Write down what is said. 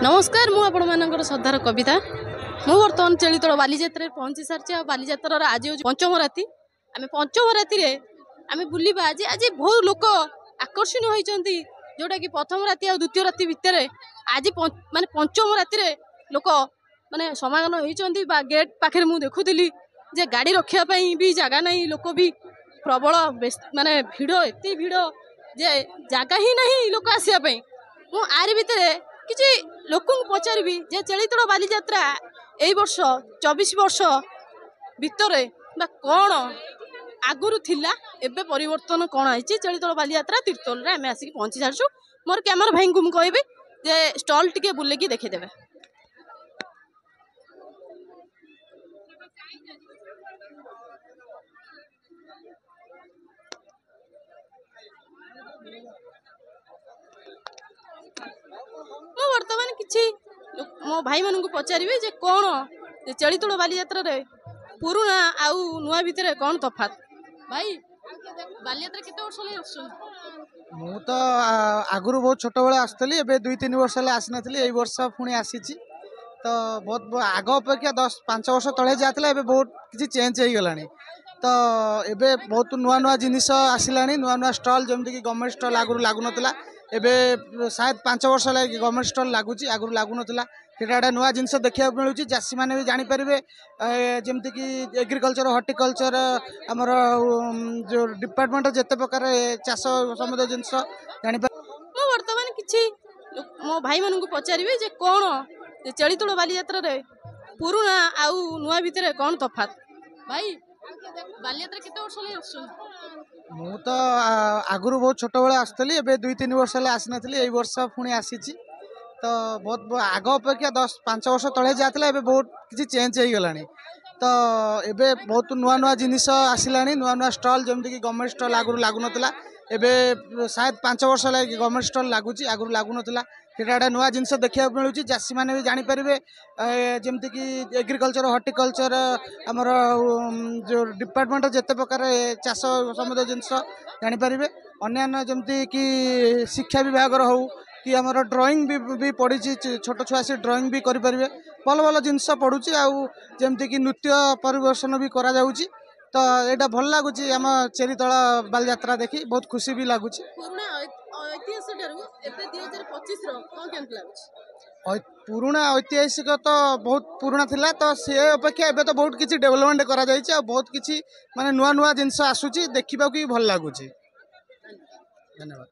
नमस्कार मु आपण मानकर श्रद्धार कविता मु बर्तमान चलितल बालीजात्रा पहुंची सारी बालीजात्रार आज हूँ पंचम राति आम पंचम राति आम बुलवा आज आज बहुत लोक आकर्षण होती जोटा कि प्रथम राति और द्वितीय राति भितर आज माने पंचम राति लोक माने समागम होती गेट पाखे मुझे देखुली जे गाड़ी रखापी भी जगह नहीं लोक भी प्रबल माने भिड़ एत भिड़ जे जगह ही नहीं लोक आसवाई मु आर भितर किसी लोक पचारि जे चलितल बालीजात्रा यही वर्ष 24 वर्ष भितर कौन आगुरी थिला एबे परिवर्तन कौन आई चलितल बालीजात्रा तीर्तोल आम आसिक पहुंची सारछु। मोर कैमरा भाई को मुझे कहबी जे स्टल टिके बुलेकी देखीदेवे। मु बर्तमान किसी मो भाई मान को पचारि जे कौन चलितल बालीजात्रा पुराना आउ नुआ भितर कौन तफात भाई बालीजात्रा केते वर्ष ले आसु मु तो आगुरी बहुत छोट बेले आसती ए 2-3 वर्ष आसी नी यही वर्ष पुणी आसी तो बहुत आग अपेक्षा 10-5 वर्ष तले जाता है बहुत किसी चेंज हो गला तो एबे बहुत नुआ नुआ जिनिस आसला नुआ नुआ स्टल जमीक गवर्नमेंट स्टल आगुरी लगुन एबे शायद 5 वर्ष लगे गवर्नमेंट स्टल लगुच आगुरी लगुन गोटे नुआ जिनस देखा मिलूँ चाषी मैंने भी जानीपारे जमीक एग्रिकल्चर हर्टिकल्चर आमर जो डिपार्टमेंट जिते प्रकार चाष संबंध जिनस जानीपार मु बर्तमान किसी मो भाई मान को पचारि जे कौन चलितल बालीजात्रा पुराना आउ नुआ भितर कौन तफात भाई बालीजात्रा केते वर्ष ले आसु मु तो आगुरी बहुत छोट बेले आसती ए 2-3 वर्ष आसी नी यही वर्ष पुणी आसी तो बहुत आग अपेक्षा 10-5 वर्ष तले जाता है बहुत किसी चेंज हो गला तो एबे बहुत नुआ नुआ जिनिस आसला नुआ नुआ स्टल जमीक गवर्नमेंट स्टल आगुरी लगुन एबे शायद 5 वर्ष लगे गवर्नमेंट स्टल लगुच आगुरी लगुन गोटे नुआ जिनस देखा मिलूँ चाषी मैंने भी जानीपारे जमीक एग्रिकल्चर हर्टिकल्चर आमर जो डिपार्टमेंट जिते प्रकार चाष संबंध जिनस जानीपारे अन्य जमीक शिक्षा विभाग हो कि आमर ड्राइंग भी पढ़ी छोट छुआ से ड्राइंग भी करें भल भल जिनस पढ़ुची आमतीक नृत्य परिवेशन भी करा जाउची तो यहाँ भल लगुच आम चेरीतल बालीजात्रा देखी बहुत खुशी भी लगुच। पुराना ऐतिहासिक तो बहुत पुराना थिला तो सी अपेक्षा एबे तो बहुत किसी डेवलपमेंट करा जाइए और बहुत किसी माने नुआ नुआ जिनस आसूची देखा भी भल लगुच। धन्यवाद।